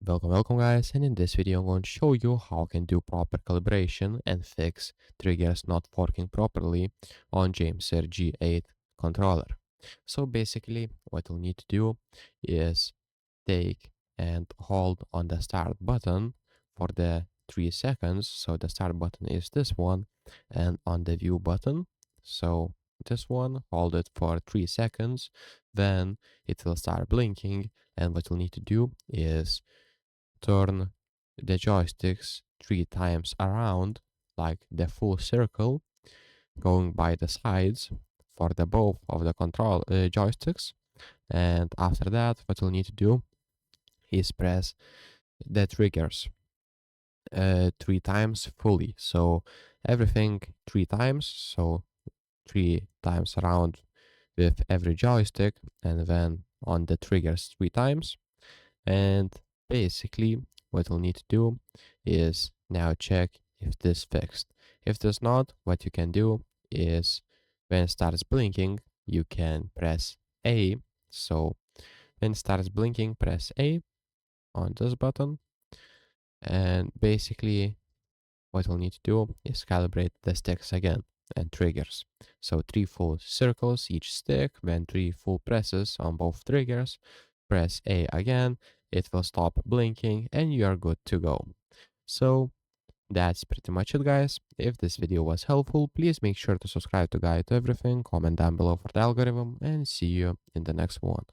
Welcome guys, and in this video I'm going to show you how I can do proper calibration and fix triggers not working properly on GameSir G8 controller. So basically what you'll need to do is take and hold on the start button for the 3 seconds. So the start button is this one, and on the view button, so this one, hold it for 3 seconds, then it will start blinking, and what you'll need to do is turn the joysticks 3 times around, like the full circle, going by the sides for the both of the control joysticks. And after that, what you'll need to do is press the triggers 3 times fully. So everything 3 times, so 3 times around with every joystick, and then on the triggers 3 times. And basically what we'll need to do is now check if this fixed. If there's not, what you can do is when it starts blinking, you can press A. So when it starts blinking, press A on this button. And basically what we'll need to do is calibrate the sticks again and triggers. So 3 full circles each stick, then 3 full presses on both triggers. Press A again, it will stop blinking and you are good to go. So that's pretty much it guys. If this video was helpful, please make sure to subscribe to Guide to Everything, comment down below for the algorithm, and see you in the next one.